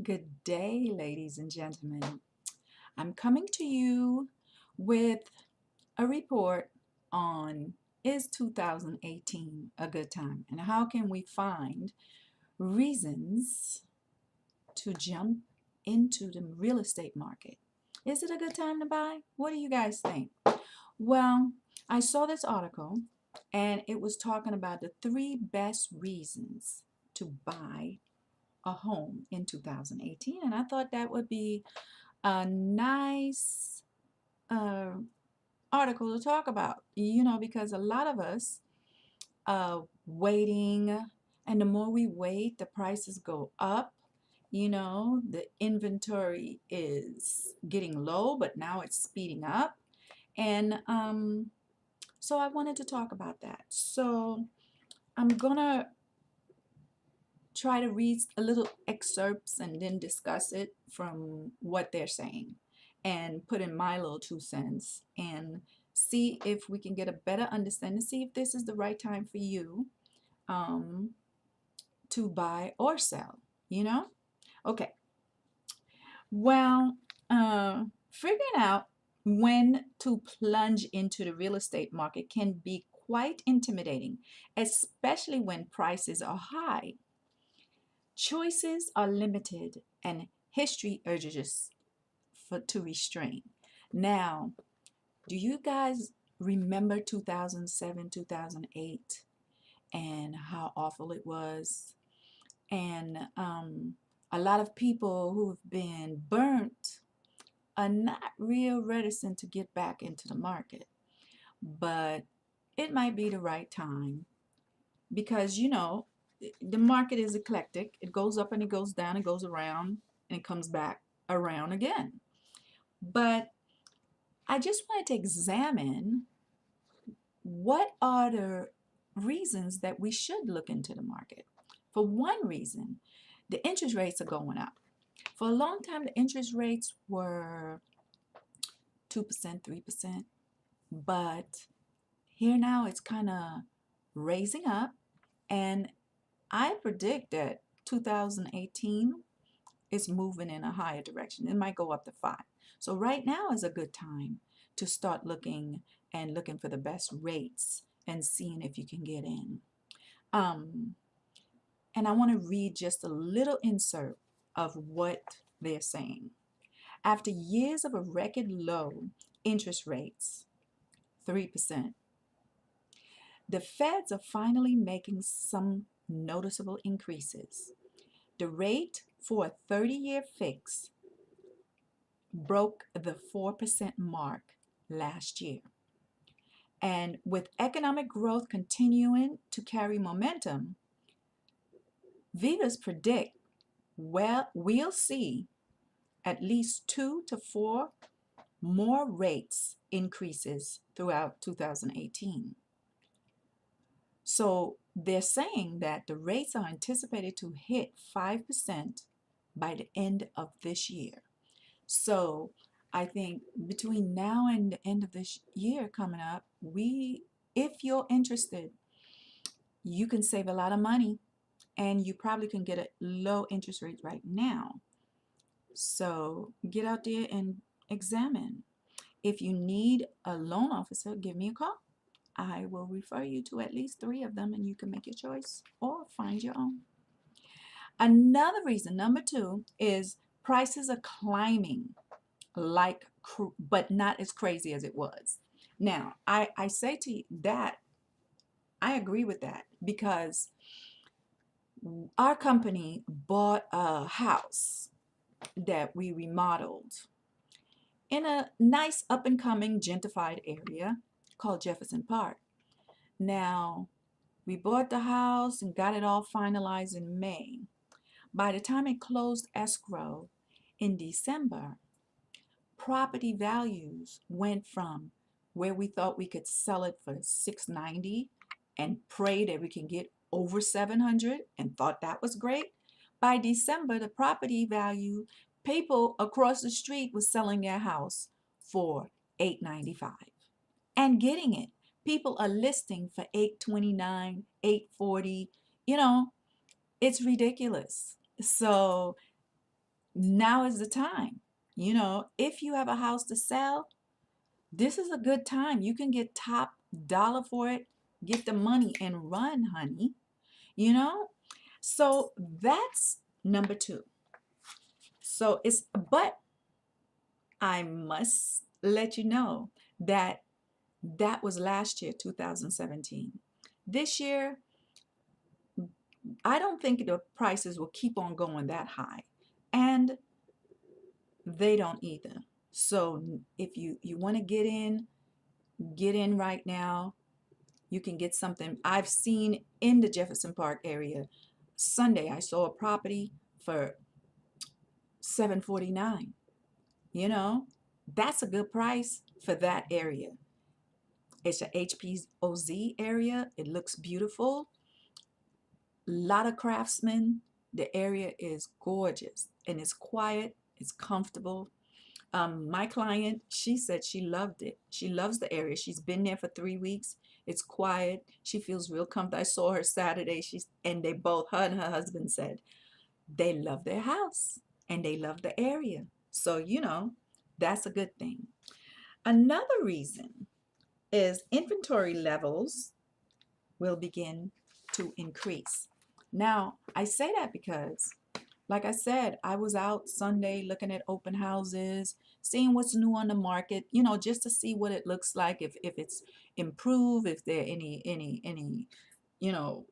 Good day, ladies and gentlemen. I'm coming to you with a report on is 2018 a good time and how can we find reasons to jump into the real estate market? Is it a good time to buy? What do you guys think? Well, I saw this article and it was talking about the three best reasons to buy a home in 2018, and I thought that would be a nice uh, article to talk about, because a lot of us waiting, and the more we wait, the prices go up. The inventory is getting low, but now it's speeding up. And so I wanted to talk about that. So I'm gonna try to read a little excerpts and then discuss it from what they're saying and put in my little 2 cents and see if we can get a better understanding, see if this is the right time for you um, to buy or sell, you know? Okay, well, figuring out when to plunge into the real estate market can be quite intimidating, especially when prices are high. Choices are limited and history urges us to restrain. Now, do you guys remember 2007, 2008 and how awful it was? And a lot of people who've been burnt are not real reticent to get back into the market. But it might be the right time because, the market is eclectic. It goes up and it goes down, it goes around and it comes back around again. But I just wanted to examine what are the reasons that we should look into the market. For one reason, the interest rates are going up. For a long time, the interest rates were 2%, 3%, but here now it's kind of raising up, and I predict that 2018 is moving in a higher direction. It might go up to 5. So right now is a good time to start looking for the best rates and seeing if you can get in. Um, and I want to read just a little insert of what they're saying. After years of a record low interest rates, 3%, the feds are finally making some noticeable increases. The rate for a 30-year fix broke the 4% mark last year. And with economic growth continuing to carry momentum, Viva's predict, well, we'll see at least 2 to 4 more rates increases throughout 2018. So they're saying that the rates are anticipated to hit 5% by the end of this year. So I think between now and the end of this year coming up, if you're interested, you can save a lot of money and you probably can get a low interest rate right now. So get out there and examine. If you need a loan officer, give me a call. I will refer you to at least 3 of them and you can make your choice or find your own. Another reason, number 2, is prices are climbing but not as crazy as it was. Now, I say to you that I agree with that because our company bought a house that we remodeled in a nice up and coming gentrified area called Jefferson Park. Now, we bought the house and got it all finalized in May. By the time it closed escrow in December, property values went from where we thought we could sell it for $690 and pray that we can get over $700 and thought that was great. By December, the property value, people across the street was selling their house for $895 and getting it. People are listing for $829, $840. You know, it's ridiculous. So now is the time. If you have a house to sell, this is a good time. You can get top dollar for it, get the money and run, honey. You know? So that's number two. But I must let you know that that was last year, 2017. This year, I don't think the prices will keep on going that high. And they don't either. So if you want to get in right now. You can get something. I've seen in the Jefferson Park area. Sunday I saw a property for 749. You know, that's a good price for that area. It's a HPOZ area. It looks beautiful. A lot of craftsmen. The area is gorgeous and it's quiet. It's comfortable. My client, she said she loved it. She loves the area. She's been there for 3 weeks. It's quiet. She feels real comfortable. I saw her Saturday. And they both, her and her husband said they love their house and they love the area. So, that's a good thing. Another reason is inventory levels will begin to increase. Now, I say that because, like I said, I was out Sunday looking at open houses, seeing what's new on the market, just to see what it looks like, if it's improved, if there any, you know,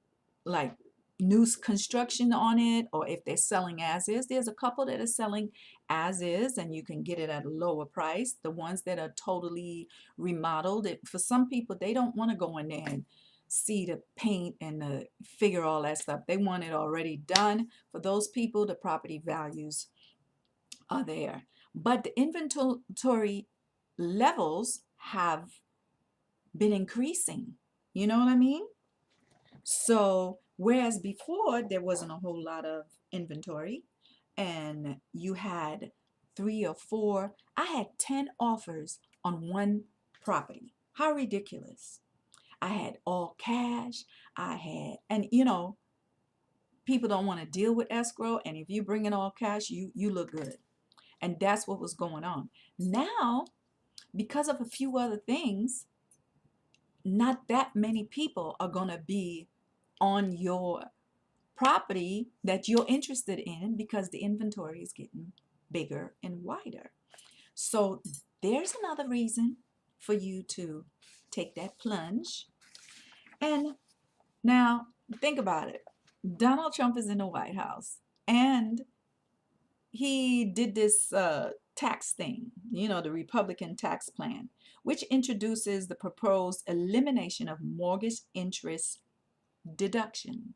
like new construction on it, or if they're selling as is. There's a couple that are selling as is, and you can get it at a lower price. The ones that are totally remodeled, for some people, they don't want to go in there and see the paint and figure all that stuff. They want it already done. For those people, the property values are there. But the inventory levels have been increasing. You know what I mean? So, whereas before there wasn't a whole lot of inventory and you had three or four, I had 10 offers on one property. How ridiculous. I had all cash. And people don't want to deal with escrow. And if you bring in all cash, you look good. And that's what was going on. Now, because of a few other things, not that many people are going to be on your property that you're interested in because the inventory is getting bigger and wider. So there's another reason for you to take that plunge. And now think about it. Donald Trump is in the White House and he did this tax thing, the Republican tax plan, which introduces the proposed elimination of mortgage interest deduction,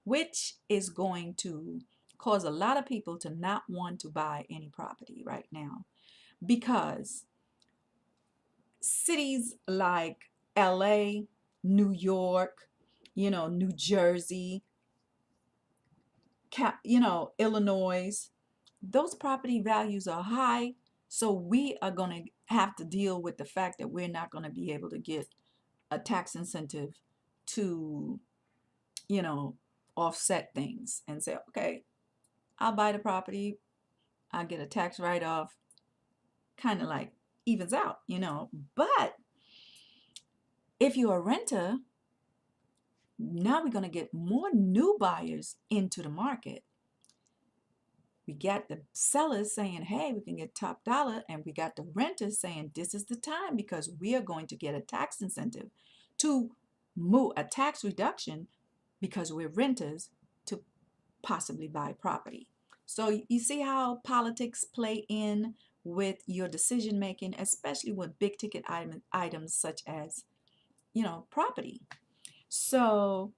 which is going to cause a lot of people to not want to buy any property right now because cities like LA, New York, New Jersey, Illinois, those property values are high. So we are going to have to deal with the fact that we're not going to be able to get a tax incentive to, you know, offset things and say, okay, I'll buy the property, I'll get a tax write-off, kind of like evens out. But if you're a renter, now we're going to get more new buyers into the market. We got the sellers saying, hey, we can get top dollar, and we got the renters saying this is the time because we are going to get a tax incentive to move a tax reduction because we're renters to possibly buy property. So you see how politics play in with your decision making, especially with big ticket items such as, property. So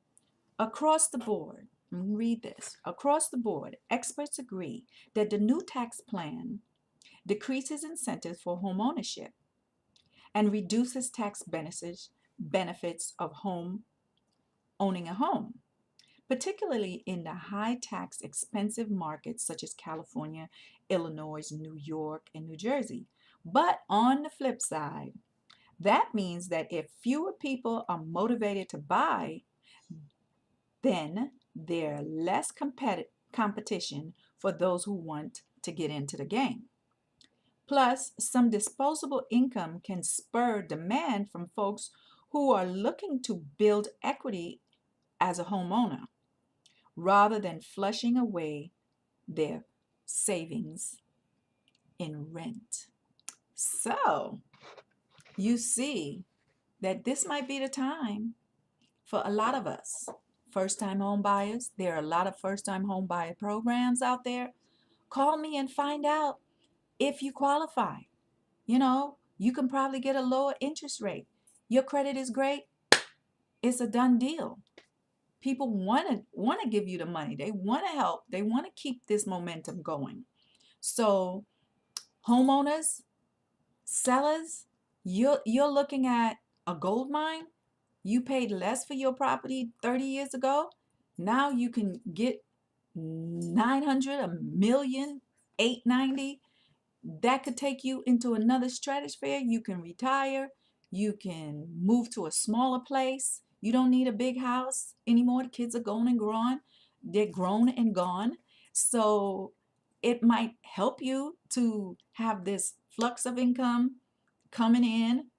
across the board, read this. Across the board, experts agree that the new tax plan decreases incentives for home ownership and reduces tax benefits of owning a home, particularly in the high tax expensive markets such as California, Illinois, New York, and New Jersey. But on the flip side, that means that if fewer people are motivated to buy, then there less competition for those who want to get into the game. Plus, some disposable income can spur demand from folks who are looking to build equity as a homeowner rather than flushing away their savings in rent. So, you see that this might be the time for a lot of us. First time home buyers, there are a lot of first time home buyer programs out there. Call me and find out if you qualify. You can probably get a lower interest rate. Your credit is great. It's a done deal. People want to give you the money. They want to help. They want to keep this momentum going. So, homeowners, sellers, you're looking at a gold mine. You paid less for your property 30 years ago. Now you can get 900, a million, 890. That could take you into another stratosphere. You can retire. You can move to a smaller place. You don't need a big house anymore. The kids are grown and gone. They're grown and gone. So it might help you to have this flux of income coming in,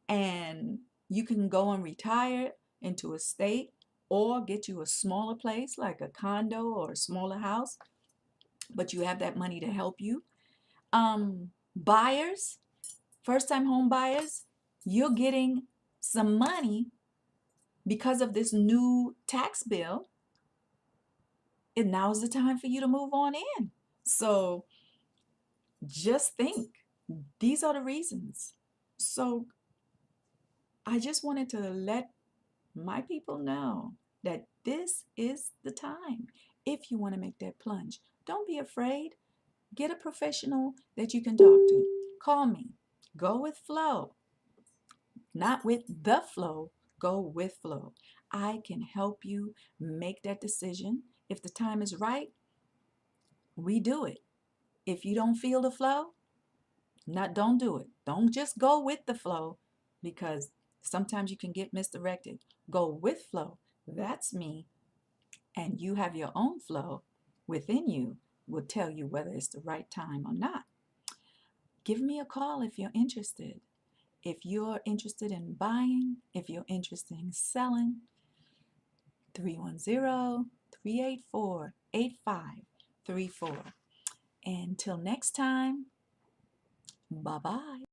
and you can go and retire into a state or get you a smaller place like a condo or a smaller house, but you have that money to help you. Buyers, first time home buyers, you're getting some money because of this new tax bill, and now's the time for you to move on in. So just think, these are the reasons. So I just wanted to let my people know that this is the time. If you want to make that plunge, don't be afraid. Get a professional that you can talk to. Call me. Go with flow, not with the flow. Go with flow. I can help you make that decision. If the time is right, we do it. If you don't feel the flow, don't do it. Don't just go with the flow, because sometimes you can get misdirected. Go with flow. That's me. And you have your own flow within you, will tell you whether it's the right time or not. Give me a call if you're interested. If you're interested in buying, if you're interested in selling, 310-384-8534. Until next time, bye-bye.